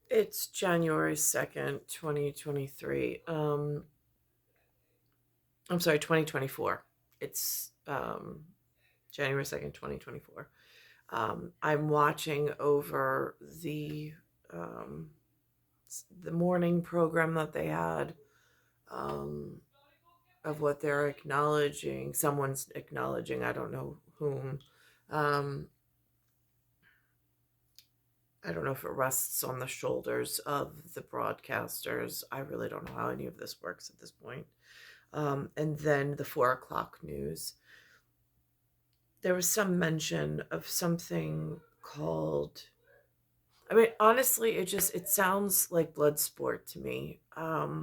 It's January 2nd, 2023. I'm sorry, 2024. It's January 2nd, 2024. I'm watching over um, the morning program that they had, um, of what they're acknowledging. Someone's acknowledging, I don't know whom. Um, I don't know if it rests on the shoulders of the broadcasters. I really don't know how any of this works at this point. And then the 4 o'clock news. There was some mention of something called. I mean, honestly, it sounds like blood sport to me. I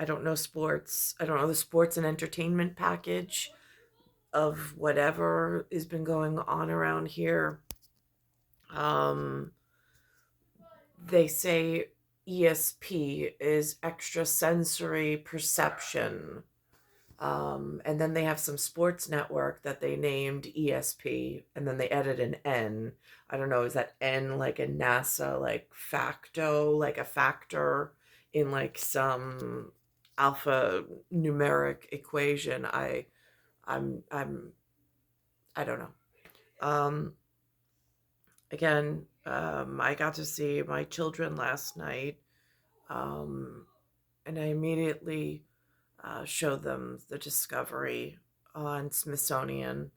don't know sports. I don't know the sports and entertainment package of whatever has been going on around here. Um, they say ESP is extrasensory perception. And then they have some sports network that they named ESP, and then they added an N. I don't know, is that N like a NASA, like facto, like a factor in like some alpha numeric equation? I'm I don't know. Um, Again, I got to see my children last night, um, and I immediately showed them the Discovery on Smithsonian.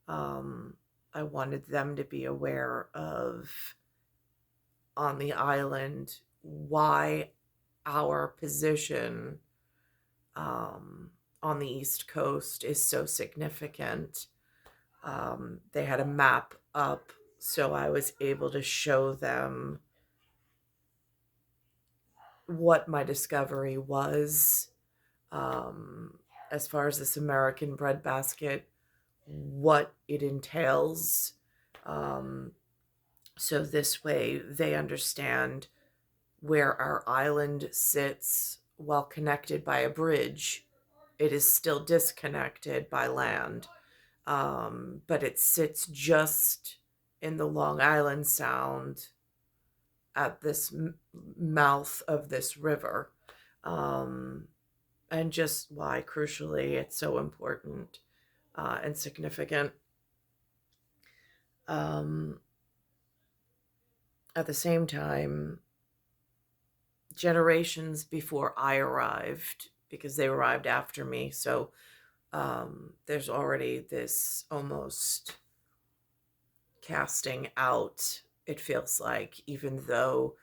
Um, I wanted them to be aware of on the island why our position on the East Coast is so significant. They had a map up, so I was able to show them what my discovery was, um, as far as this American breadbasket, what it entails. Um, so this way they understand where our island sits while connected by a bridge. It is still disconnected by land, but it sits just in the Long Island Sound at this mouth of this river. Um, and just why, crucially, it's so important and significant. Um, at the same time, generations before I arrived, because they arrived after me, so there's already this almost casting out, it feels like, even though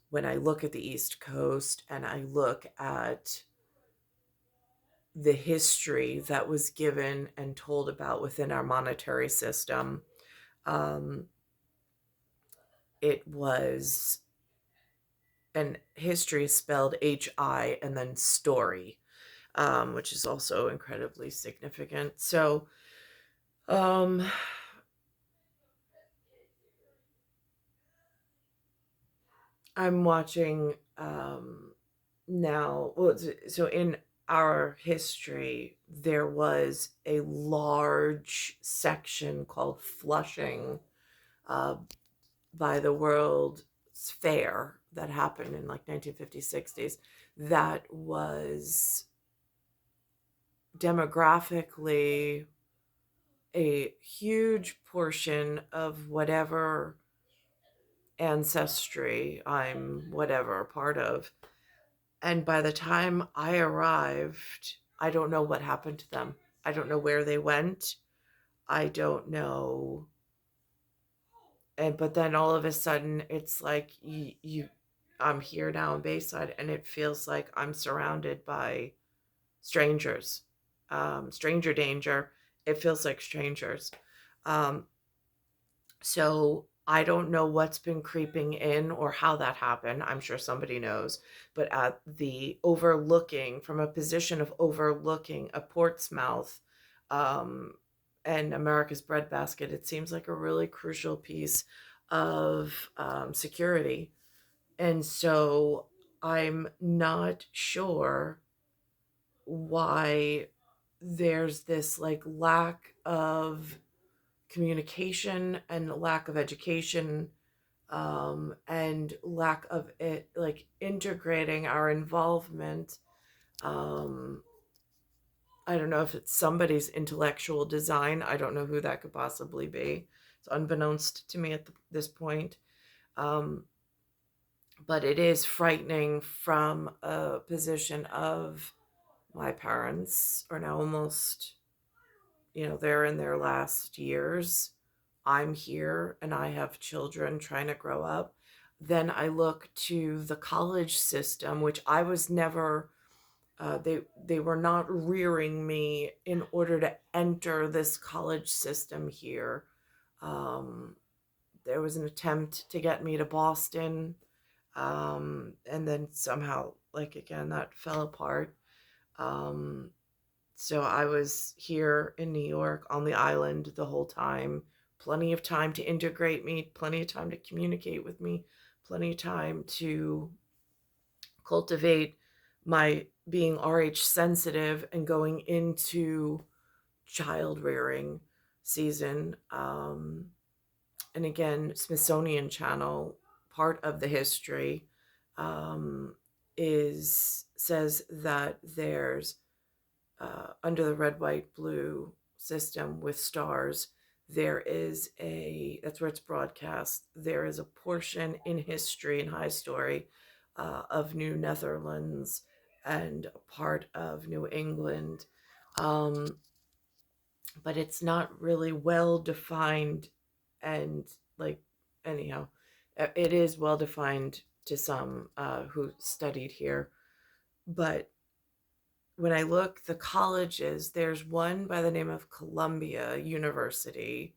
when I look at the East Coast and I look at the history that was given and told about within our monetary system, um, it was, and history is spelled HI and then story, which is also incredibly significant. So, um, I'm watching now. Well, so in our history, there was a large section called Flushing, uh, by the World's Fair that happened in like 1950s, 60s. That was demographically a huge portion of whatever ancestry I'm whatever part of. And by the time I arrived, I don't know what happened to them. I don't know where they went. I don't know. And but then all of a sudden it's like I'm here now in Bayside, and it feels like I'm surrounded by strangers. Stranger danger. It feels like strangers. Um, So I don't know what's been creeping in or how that happened. I'm sure somebody knows. But at the overlooking, from a position of overlooking a Portsmouth, um, and America's breadbasket, it seems like a really crucial piece of security. And so I'm not sure why there's this like lack of communication and lack of education, and lack of it, like integrating our involvement. Um, I don't know if it's somebody's intellectual design. I don't know who that could possibly be. It's unbeknownst to me at this point. Um, but it is frightening from a position of my parents are now almost, they're in their last years. I'm here and I have children trying to grow up. Then I look to the college system, which I was never, they were not rearing me in order to enter this college system here. Um, there was an attempt to get me to Boston, and then somehow, like again, that fell apart. Um, so I was here in New York on the island the whole time. Plenty of time to integrate me, plenty of time to communicate with me, plenty of time to cultivate my being RH sensitive and going into child rearing season. And again, Smithsonian Channel, part of the history, is says that there's under the red, white, blue system with stars, there is that's where it's broadcast. There is a portion in history and high story of New Netherlands and a part of New England. Um, but it's not really well defined. And, like, anyhow, it is well defined to some who studied here. But when I look, the colleges, there's one by the name of Columbia University.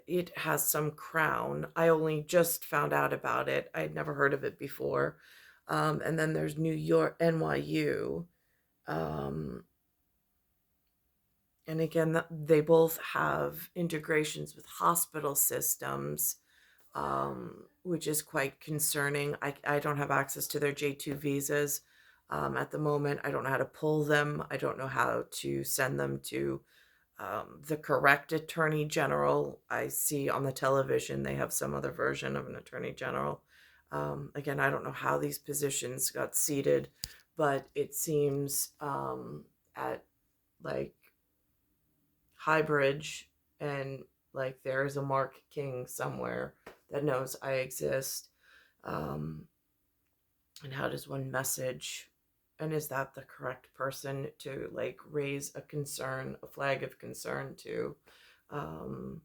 It has some crown. I only just found out about it. I'd never heard of it before. And then there's New York, NYU. Um, and again, they both have integrations with hospital systems, which is quite concerning. I don't have access to their J2 visas at the moment. I don't know how to pull them. I don't know how to send them to the correct attorney general. I see on the television they have some other version of an attorney general. Again, I don't know how these positions got seated, but it seems at like Highbridge and like there is a Mark King somewhere that knows I exist. Um, and how does one message? And is that the correct person to like raise a concern, a flag of concern to, um,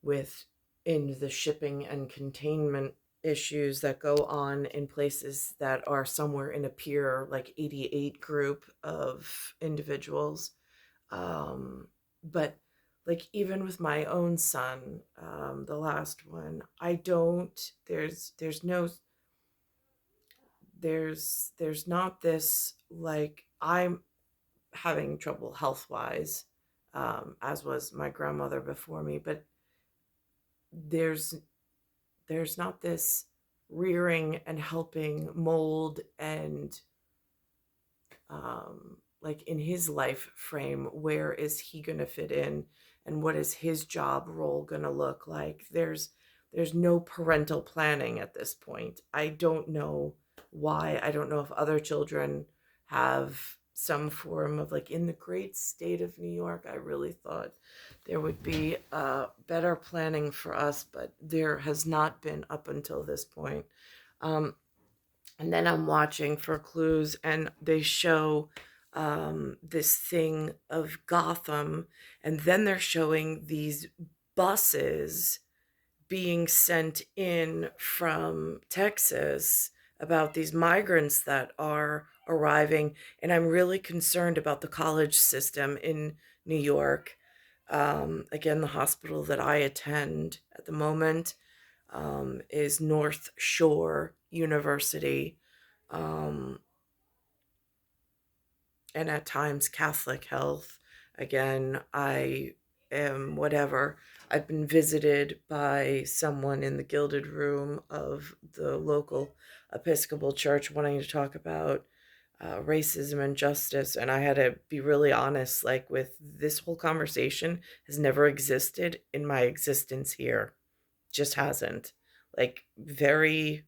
with in the shipping and containment issues that go on in places that are somewhere in a peer like 88 group of individuals. But like even with my own son, the last one, I don't. There's no. There's not this like I'm having trouble health wise, as was my grandmother before me, but there's there's not this rearing and helping mold and like in his life frame, where is he going to fit in and what is his job role going to look like? There's no parental planning at this point. I don't know why. I don't know if other children have some form of like in the great state of New York. I really thought there would be better planning for us, but there has not been up until this point. Um, and then I'm watching for clues, and they show this thing of Gotham, and then they're showing these buses being sent in from Texas about these migrants that are arriving. And I'm really concerned about the college system in New York. Again, the hospital that I attend at the moment is North Shore University, um, and at times Catholic Health. Again, I am whatever. I've been visited by someone in the Gilded Room of the local Episcopal Church wanting to talk about racism and justice. And I had to be really honest, like, with this whole conversation has never existed in my existence here. Just hasn't. like very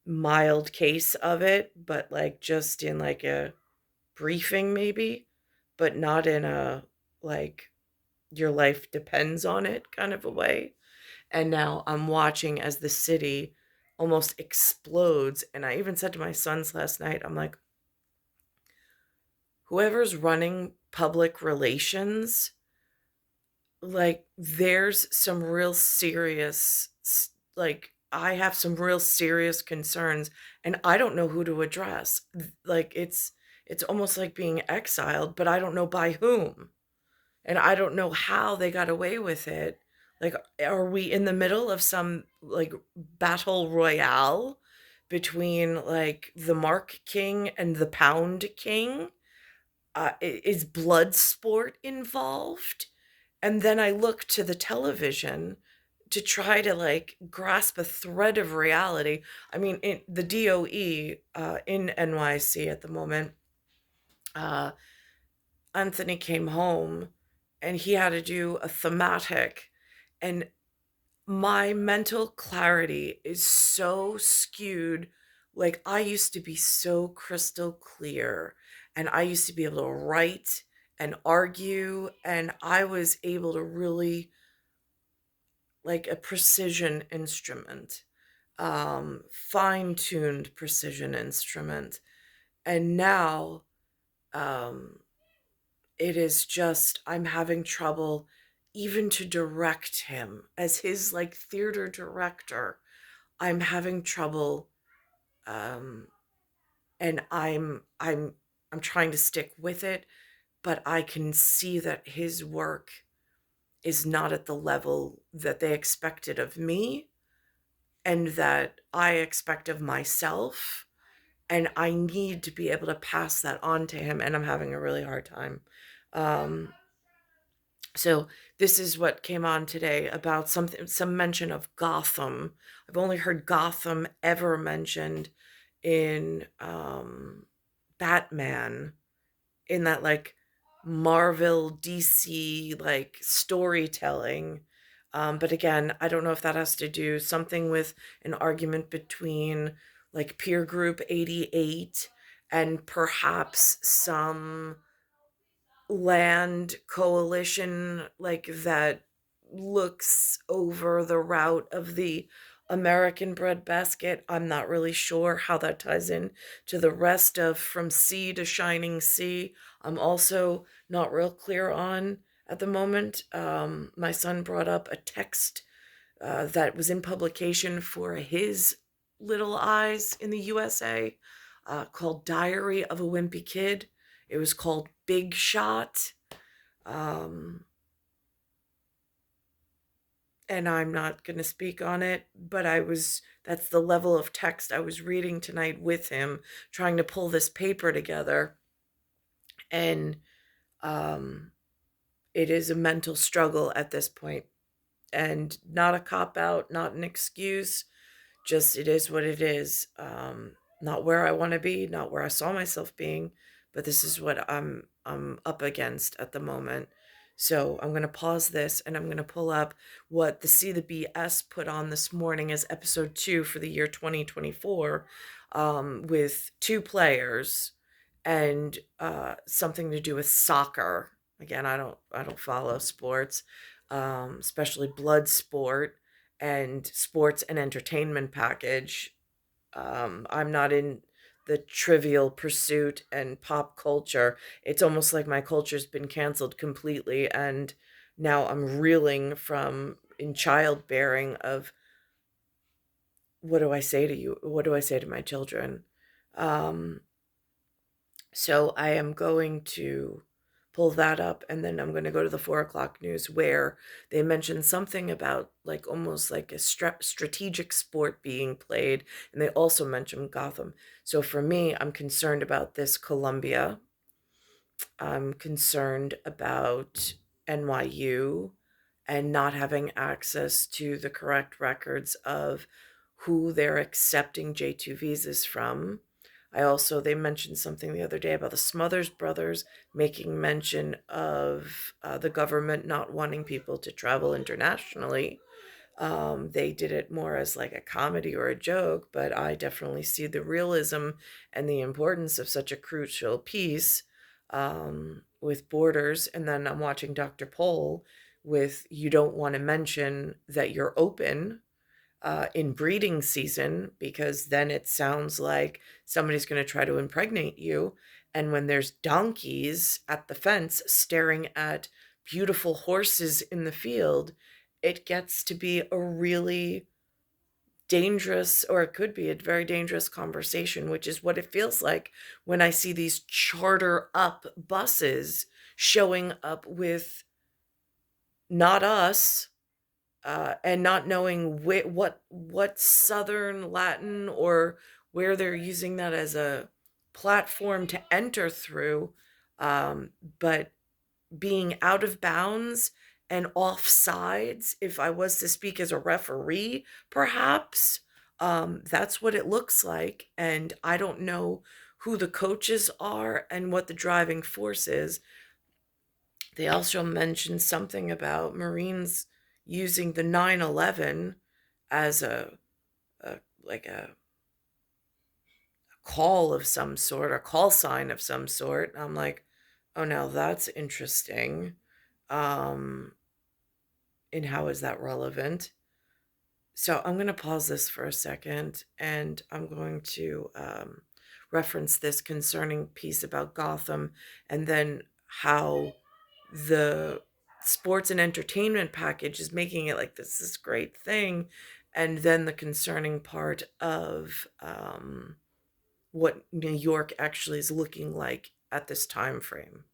mild case of it, but like just in like a briefing maybe, but not in a like your life depends on it kind of a way. And now I'm watching as the city almost explodes. And I even said to my sons last night, I'm like, whoever's running public relations, like, there's some real serious, like, I have some real serious concerns, and I don't know who to address. Like, it's almost like being exiled, but I don't know by whom. And I don't know how they got away with it. Like, are we in the middle of some like battle royale between like the Mark King and the Pound King? Is blood sport involved? And then I look to the television to try to like grasp a thread of reality. I mean, the DOE in NYC at the moment, uh, Anthony came home and he had to do a thematic, and my mental clarity is so skewed. Like, I used to be so crystal clear, and I used to be able to write and argue, and I was able to really like a precision instrument, fine-tuned precision instrument. And now um it is just I'm having trouble even to direct him as his like theater director. I'm having trouble, um and I'm trying to stick with it, but I can see that his work is not at the level that they expected of me and that I expect of myself, and I need to be able to pass that on to him, and I'm having a really hard time. Um So this is what came on today about some mention of Gotham. I've only heard Gotham ever mentioned in Batman, in that like Marvel DC like storytelling. But again, I don't know if that has to do something with an argument between like peer group 88 and perhaps some land coalition like that looks over the route of the American breadbasket. I'm not really sure how that ties in to the rest of From Sea to Shining Sea. I'm also not real clear on at the moment. My son brought up a text that was in publication for his little eyes in the USA, called Diary of a Wimpy Kid. It was called Big Shot. Um, and I'm not going to speak on it, but that's the level of text I was reading tonight with him, trying to pull this paper together. And um, it is a mental struggle at this point, and not a cop out, not an excuse. Just it is what it is. Not where I want to be, not where I saw myself being, but this is what I'm up against at the moment. So I'm going to pause this and I'm going to pull up what the C the BS put on this morning as episode 2 for the year 2024, with two players and something to do with soccer. Again, I don't follow sports, especially blood sport and sports and entertainment package. I'm not in the trivial pursuit and pop culture. It's almost like my culture's been canceled completely, and now I'm reeling from in childbearing of what do I say to you? What do I say to my children? Um, so I am going to pull that up, and then I'm going to go to the 4 o'clock news where they mentioned something about like almost like a strategic sport being played. And they also mentioned Gotham. So for me, I'm concerned about this Columbia. I'm concerned about NYU and not having access to the correct records of who they're accepting J2 visas from. They mentioned something the other day about the Smothers Brothers making mention of the government not wanting people to travel internationally. They did it more as like a comedy or a joke, but I definitely see the realism and the importance of such a crucial piece with Borders. And then I'm watching Dr. Pol with You Don't Want to Mention That You're Open in breeding season, because then it sounds like somebody's going to try to impregnate you. And when there's donkeys at the fence staring at beautiful horses in the field, it gets to be a really dangerous, or it could be a very dangerous conversation, which is what it feels like when I see these charter up buses showing up with not us, and not knowing what Southern Latin or where they're using that as a platform to enter through, um, but being out of bounds and off sides. If I was to speak as a referee, perhaps that's what it looks like, and I don't know who the coaches are and what the driving force is. They also mentioned something about Marines using the 9/11 as a like a call of some sort, a call sign of some sort. I'm like, oh, now that's interesting. Um, and how is that relevant? So I'm going to pause this for a second, and I'm going to reference this concerning piece about Gotham, and then how the sports and entertainment package is making it like this great thing, and then the concerning part of what New York actually is looking like at this time frame.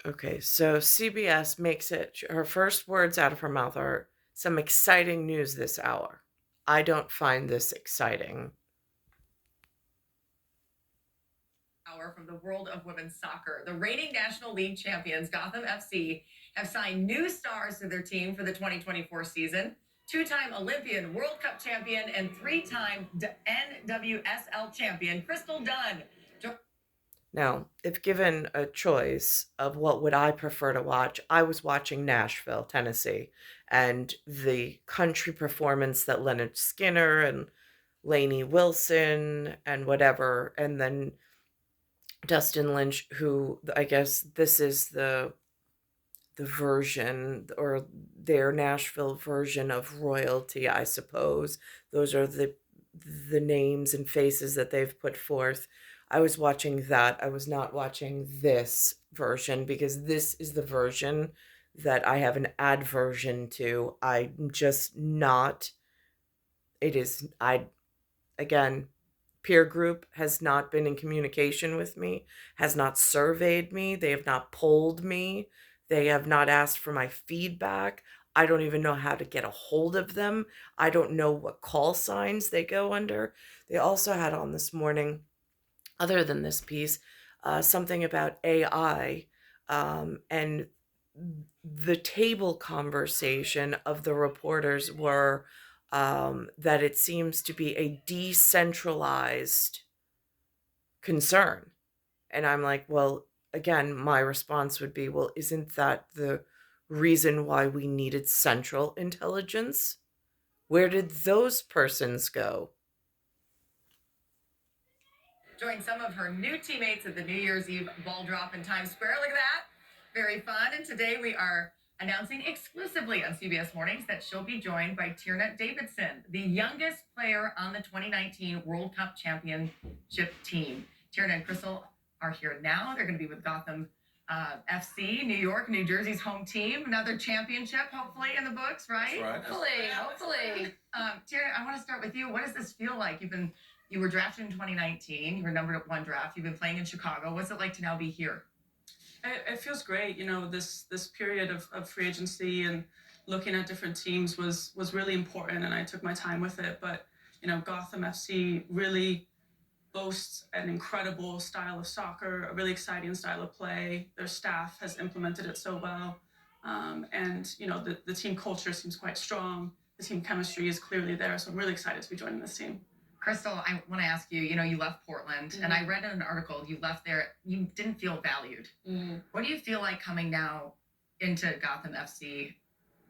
Okay, so CBS makes it, her first words out of her mouth are some exciting news this hour. I don't find this exciting. Hour from the world of women's soccer. The reigning National League champions, Gotham FC, have signed new stars to their team for the 2024 season. Two-time Olympian, World Cup champion, and three-time NWSL champion, Crystal Dunn. Now, if given a choice of what would I prefer to watch, I was watching Nashville, Tennessee, and the country performance that Leonard Skinner and Lainey Wilson and whatever, and then Dustin Lynch, who I guess this is the version or their Nashville version of royalty, I suppose. Those are the names and faces that they've put forth. I was watching that. I was not watching this version, because this is the version that I have an aversion to. I'm just not, it is, I, again, peer group has not been in communication with me, has not surveyed me, they have not polled me, they have not asked for my feedback. I don't even know how to get a hold of them. I don't know what call signs they go under. They also had on this morning, other than this piece, something about AI, and the table conversation of the reporters were that it seems to be a decentralized concern. And I'm like, well, again, my response would be, well, isn't that the reason why we needed central intelligence? Where did those persons go? Joined some of her new teammates at the New Year's Eve ball drop in Times Square. Look at that. Very fun. And today we are announcing exclusively on CBS Mornings that she'll be joined by Tierna Davidson, the youngest player on the 2019 World Cup Championship team. Tierna and Crystal are here now. They're going to be with Gotham FC, New York, New Jersey's home team. Another championship, hopefully, in the books, right? That's right. Hopefully. Tierna, I want to start with you. What does this feel like? You were drafted in 2019. You were numbered at one draft. You've been playing in Chicago. What's it like to now be here? It feels great. You know, this period of free agency and looking at different teams was really important, and I took my time with it. But you know, Gotham FC really boasts an incredible style of soccer, a really exciting style of play. Their staff has implemented it so well, and you know, the team culture seems quite strong. The team chemistry is clearly there, so I'm really excited to be joining this team. Crystal, I want to ask you, you left Portland, and I read in an article you left there, you didn't feel valued. What do you feel like coming now into Gotham FC?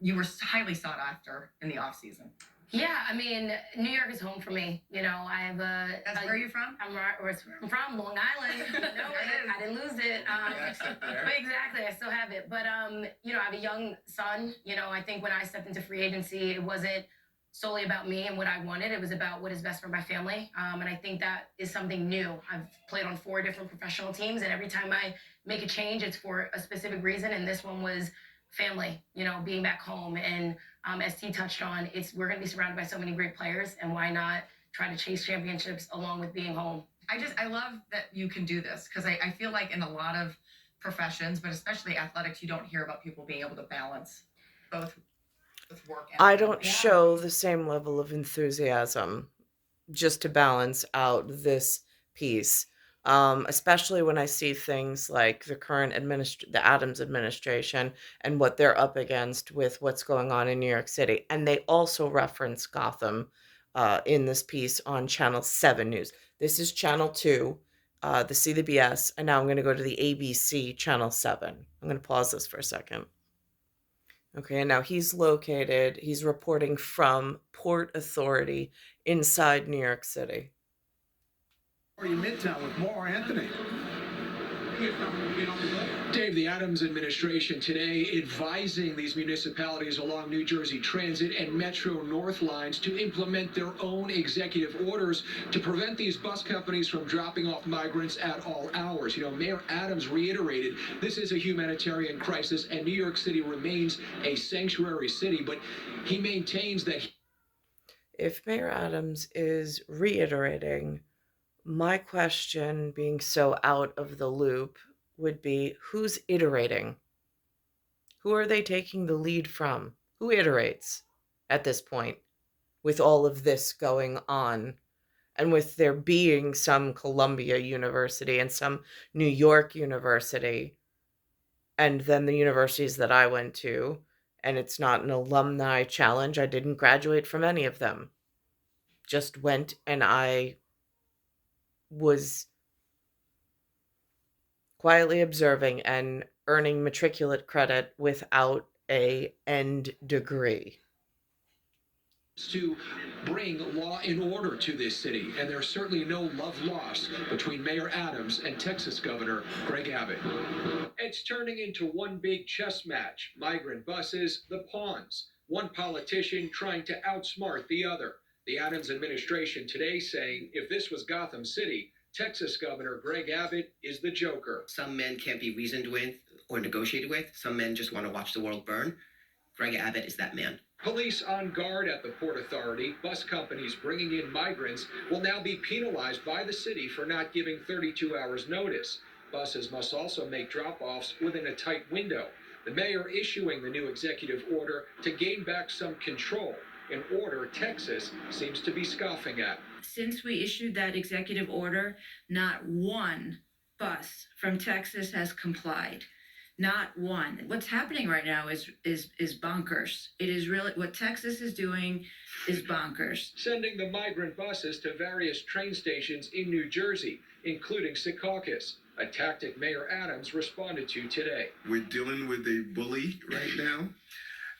you were highly sought after in the off season. Yeah, I mean, New York is home for me. You know, I have a. That's where you're from? I'm right where I'm from, Long Island. No, I didn't lose it. But exactly, I still have it. But you know, I have a young son. You know, I think when I stepped into free agency, it wasn't solely about me and what I wanted. It was about what is best for my family. And I think that is something new. I've played on 4 different professional teams, and every time I make a change, it's for a specific reason. And this one was family. You know, being back home and as T touched on, we're going to be surrounded by so many great players, and why not try to chase championships along with being home? I love that you can do this, because I feel like in a lot of professions, but especially athletics, you don't hear about people being able to balance both with work and I don't family. show the same level of enthusiasm just to balance out this piece. Especially when I see things like the Adams administration and what they're up against with what's going on in New York City. And they also reference Gotham in this piece on Channel 7 News. This is Channel 2, the CBS, and now I'm going to go to the ABC Channel 7. I'm going to pause this for a second. Okay, and now he's reporting from Port Authority inside New York City. Are you Midtown with more Anthony? Dave, the Adams administration today advising these municipalities along New Jersey Transit and Metro North lines to implement their own executive orders to prevent these bus companies from dropping off migrants at all hours. You know, Mayor Adams reiterated this is a humanitarian crisis and New York City remains a sanctuary city, but he maintains that If Mayor Adams is reiterating, my question, being so out of the loop, would be who's iterating? Who are they taking the lead from? Who iterates at this point with all of this going on? And with there being some Columbia University and some New York University, and then the universities that I went to, and it's not an alumni challenge. I didn't graduate from any of them. Just went and I was quietly observing and earning matriculate credit without a end degree. To bring law and order to this city, and there's certainly no love lost between Mayor Adams and Texas Governor Greg Abbott. It's turning into one big chess match. Migrant buses, the pawns. One politician trying to outsmart the other. The Adams administration today saying if this was Gotham City, Texas Governor Greg Abbott is the joker. Some men can't be reasoned with or negotiated with. Some men just want to watch the world burn. Greg Abbott is that man. Police on guard at the Port Authority. Bus companies bringing in migrants will now be penalized by the city for not giving 32 hours notice. Buses must also make drop-offs within a tight window. The mayor issuing the new executive order to gain back some control, an order Texas seems to be scoffing at. Since we issued that executive order, not one bus from Texas has complied. Not one. What's happening right now is bonkers. It is really what Texas is doing is bonkers. Sending the migrant buses to various train stations in New Jersey, including Secaucus, a tactic Mayor Adams responded to today. We're dealing with a bully right now,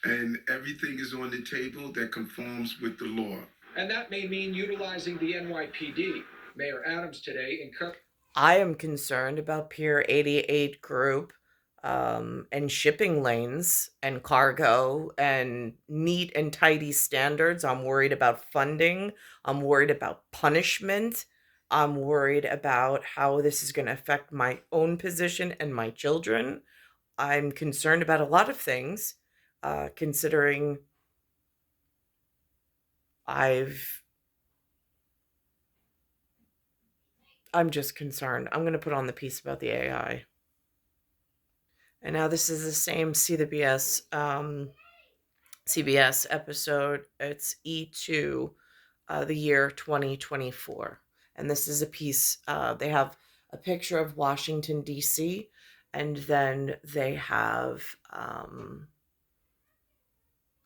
and everything is on the table that conforms with the law. And that may mean utilizing the NYPD. Mayor Adams today encouraged. I am concerned about Pier 88 Group and shipping lanes and cargo and neat and tidy standards. I'm worried about funding. I'm worried about punishment. I'm worried about how this is going to affect my own position and my children. I'm concerned about a lot of things, considering I'm just concerned. I'm going to put on the piece about the AI. And now this is the same CBS episode. It's E2, the year 2024. And this is a piece, they have a picture of Washington, D.C., and then they have, and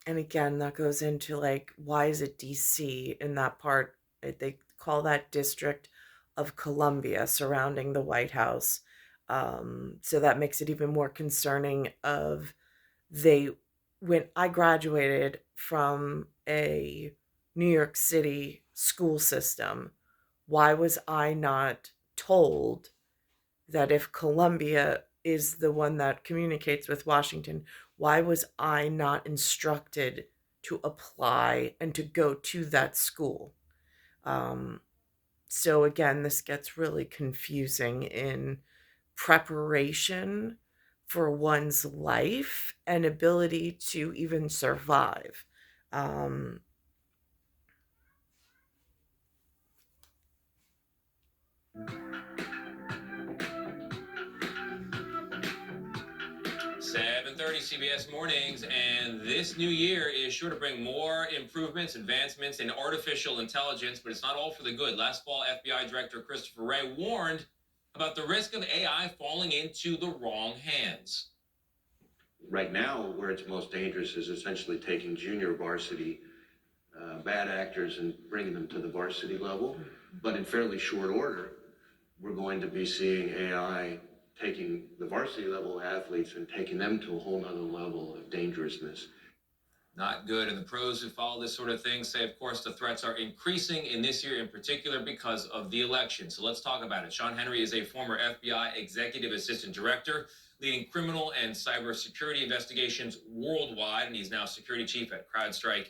again, that goes into like, why is it D.C. in that part? They call that District of Columbia surrounding the White House. So that makes it even more concerning of they when I graduated from a New York City school system, why was I not told that if Columbia is the one that communicates with Washington, why was I not instructed to apply and to go to that school? Um, so again, this gets really confusing in preparation for one's life and ability to even survive. Um, 7:30 CBS Mornings, and this new year is sure to bring more improvements, advancements in artificial intelligence, but it's not all for the good. Last fall, FBI Director Christopher Wray warned about the risk of AI falling into the wrong hands. Right now, where it's most dangerous is essentially taking junior varsity bad actors and bringing them to the varsity level. But in fairly short order, we're going to be seeing AI taking the varsity level athletes and taking them to a whole nother level of dangerousness. Not good. And the pros who follow this sort of thing say, of course, the threats are increasing in this year in particular because of the election. So let's talk about it. Sean Henry is a former FBI Executive Assistant Director, leading criminal and cybersecurity investigations worldwide, and he's now security chief at CrowdStrike.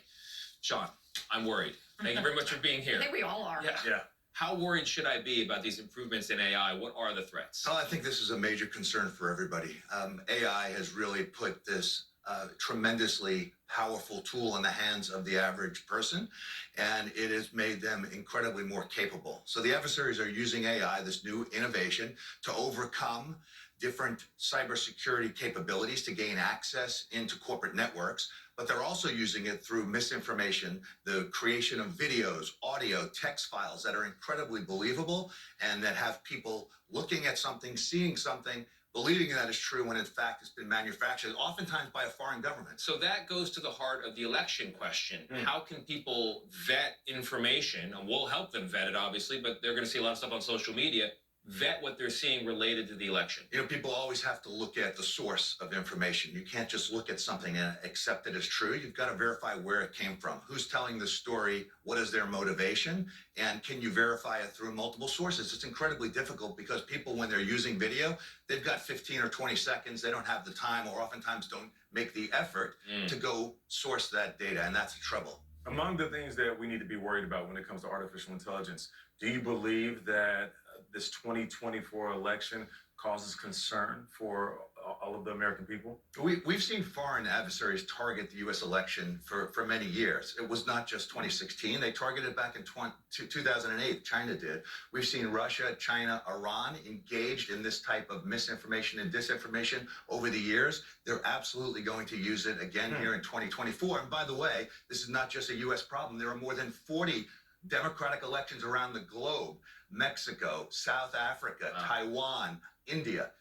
Sean, I'm worried. Thank you very much for being here. I think we all are. Yeah. How worried should I be about these improvements in AI? What are the threats? Oh, I think this is a major concern for everybody. AI has really put this tremendously powerful tool in the hands of the average person, and it has made them incredibly more capable. So the adversaries are using AI, this new innovation, to overcome different cybersecurity capabilities to gain access into corporate networks, but they're also using it through misinformation, the creation of videos, audio, text files that are incredibly believable and that have people looking at something, seeing something, believing that is true when in fact it's been manufactured, oftentimes by a foreign government. So that goes to the heart of the election question. How can people vet information? And we'll help them vet it, obviously, but they're going to see a lot of stuff on social media. Vet what they're seeing related to the election. You know, people always have to look at the source of information. You can't just look at something and accept it as true. You've got to verify where it came from. Who's telling the story? What is their motivation? And can you verify it through multiple sources? It's incredibly difficult because people, when they're using video, they've got 15 or 20 seconds. They don't have the time or oftentimes don't make the effort to go source that data. And that's the trouble. Among the things that we need to be worried about when it comes to artificial intelligence, do you believe that this 2024 election causes concern for all of the American people? We've seen foreign adversaries target the U.S. election for many years. It was not just 2016. They targeted back in 2008. China did. We've seen Russia, China, Iran engaged in this type of misinformation and disinformation over the years. They're absolutely going to use it again here in 2024. And by the way, this is not just a U.S. problem. There are more than 40 democratic elections around the globe. Mexico, South Africa, Taiwan, India.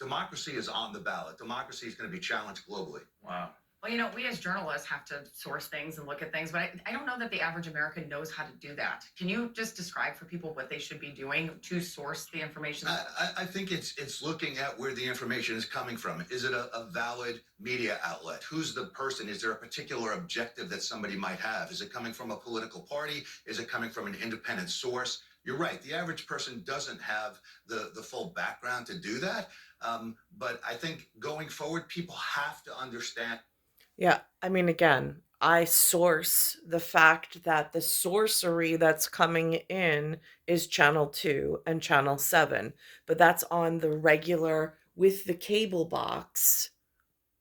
Democracy is on the ballot. Democracy is going to be challenged globally. Wow. Well, you know, we as journalists have to source things and look at things, but I don't know that the average American knows how to do that. Can you just describe for people what they should be doing to source the information? I think it's looking at where the information is coming from. Is it a valid media outlet? Who's the person? Is there a particular objective that somebody might have? Is it coming from a political party? Is it coming from an independent source? You're right. The average person doesn't have the full background to do that. But I think going forward, people have to understand. Yeah, I mean, again, I source the fact that the sorcery that's coming in is Channel 2 and Channel 7, but that's on the regular with the cable box.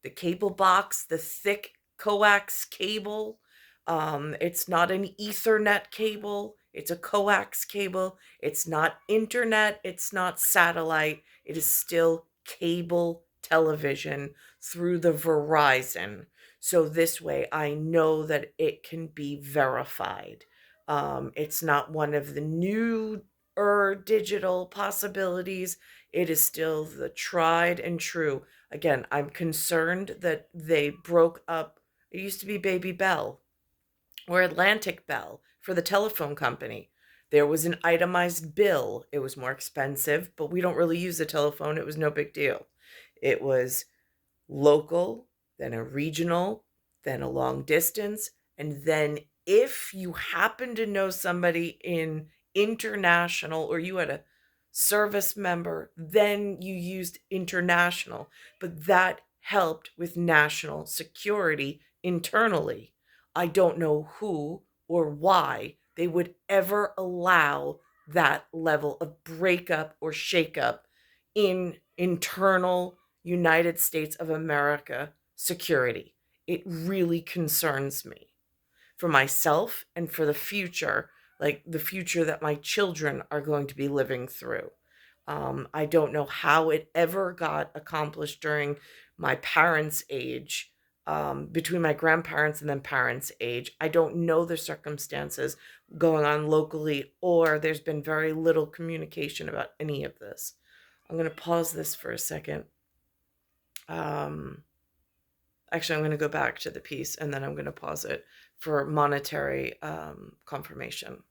The cable box, the thick coax cable. It's not an Ethernet cable, it's a coax cable. It's not internet, it's not satellite. It is still cable television through the Verizon. So this way I know that it can be verified. It's not one of the new digital possibilities. It is still the tried and true. Again, I'm concerned that they broke up. It used to be Baby Bell or Atlantic Bell for the telephone company. There was an itemized bill. It was more expensive, but we don't really use the telephone. It was no big deal. It was local, then a regional, then a long distance, and then if you happen to know somebody in international, or you had a service member, then you used international, but that helped with national security internally. I don't know who or why they would ever allow that level of breakup or shakeup in internal United States of America security. It really concerns me for myself and for the future, like the future that my children are going to be living through. I don't know how it ever got accomplished during my parents' age, between my grandparents and then parents' age. I don't know the circumstances going on locally, or there's been very little communication about any of this. I'm going to pause this for a second. Actually, I'm going to go back to the piece and then I'm going to pause it for monetary confirmation.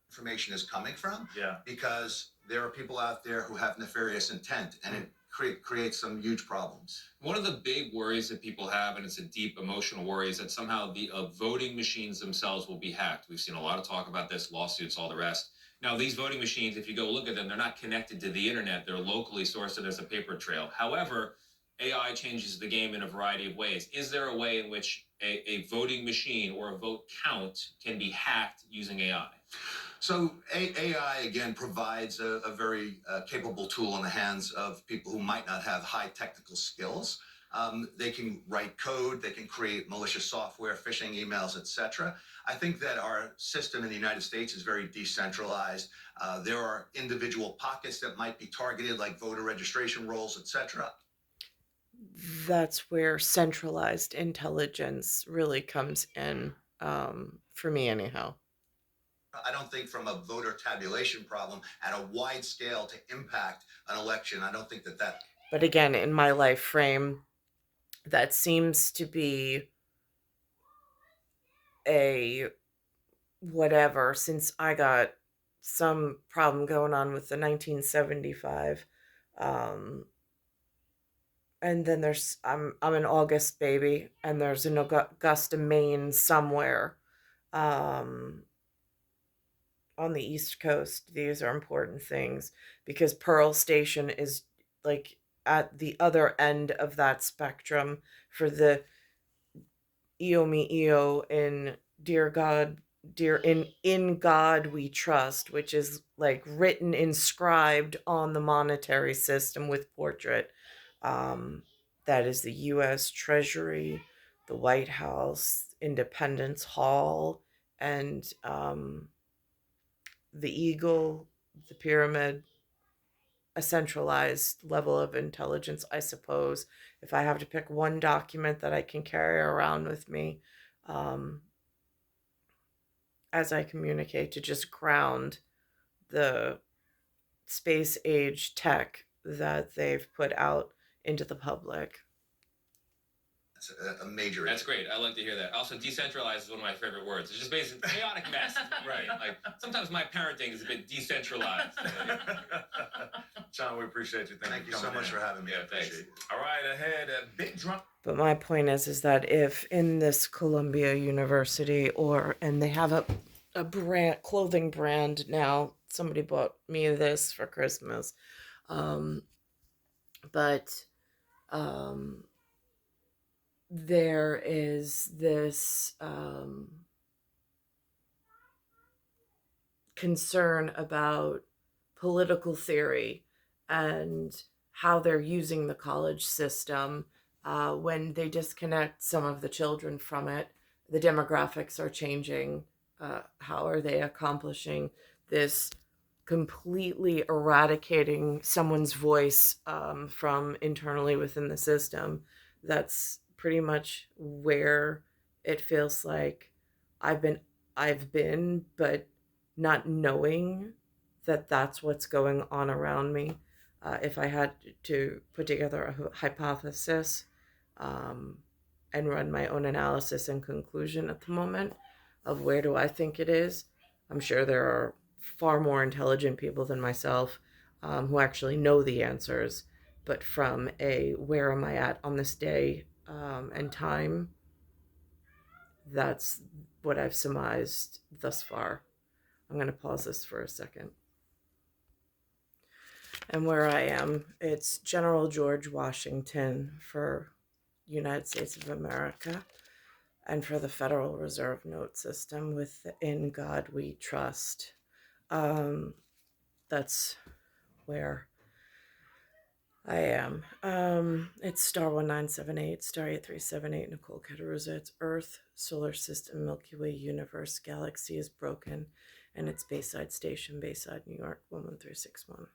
Information is coming from. Yeah. Because there are people out there who have nefarious intent, and it creates some huge problems. One of the big worries that people have, and it's a deep emotional worry, is that somehow the voting machines themselves will be hacked. We've seen a lot of talk about this, lawsuits, all the rest. Now, these voting machines, if you go look at them, they're not connected to the internet. They're locally sourced as a paper trail. However, AI changes the game in a variety of ways. Is there a way in which a voting machine or a vote count can be hacked using AI? So AI, again, provides a very capable tool in the hands of people who might not have high technical skills. They can write code, they can create malicious software, phishing emails, etc. I think that our system in the United States is very decentralized. There are individual pockets that might be targeted, like voter registration rolls, etc. That's where centralized intelligence really comes in, for me anyhow. I don't think from a voter tabulation problem at a wide scale to impact an election, I don't think that. But again, in my life frame, that seems to be a whatever, since I got some problem going on with the 1975. And then there's I'm an August baby, and there's an Augusta, Maine somewhere. On the East Coast. These are important things because Pearl Station is like at the other end of that spectrum for the Io me io in Dear God, dear in God we trust, which is like written, inscribed on the monetary system with portrait. That is the U.S. Treasury, the White House, Independence Hall, and the eagle, the pyramid, a centralized level of intelligence, I suppose. If I have to pick one document that I can carry around with me as I communicate, to just ground the space age tech that they've put out into the public. It's a major. That's great. I like to hear that. Also, decentralized is one of my favorite words. It's just basically chaotic mess. Right. Like sometimes my parenting is a bit decentralized. John, we appreciate you. Thank you so much for having me. I appreciate it. All right, ahead, big drum. But my point is that if in this Columbia University, and they have a brand, clothing brand now, somebody bought me this for Christmas, there is this concern about political theory and how they're using the college system. When they disconnect some of the children from it, the demographics are changing. How are they accomplishing this completely eradicating someone's voice from internally within the system? That's pretty much where it feels like I've been, but not knowing that that's what's going on around me. If I had to put together a hypothesis and run my own analysis and conclusion at the moment of where do I think it is, I'm sure there are far more intelligent people than myself who actually know the answers. But from a where am I at on this day and time That's what I've surmised thus far. I'm going to pause this for a second. And where I am, it's General George Washington for United States of America and for the Federal Reserve Note System with In God We Trust. That's where I am. It's star 1978, star 8378, Nicole, Cattaruzza. It's Earth, solar system, Milky Way, universe, galaxy is broken, and it's Bayside Station, Bayside, New York, 11361.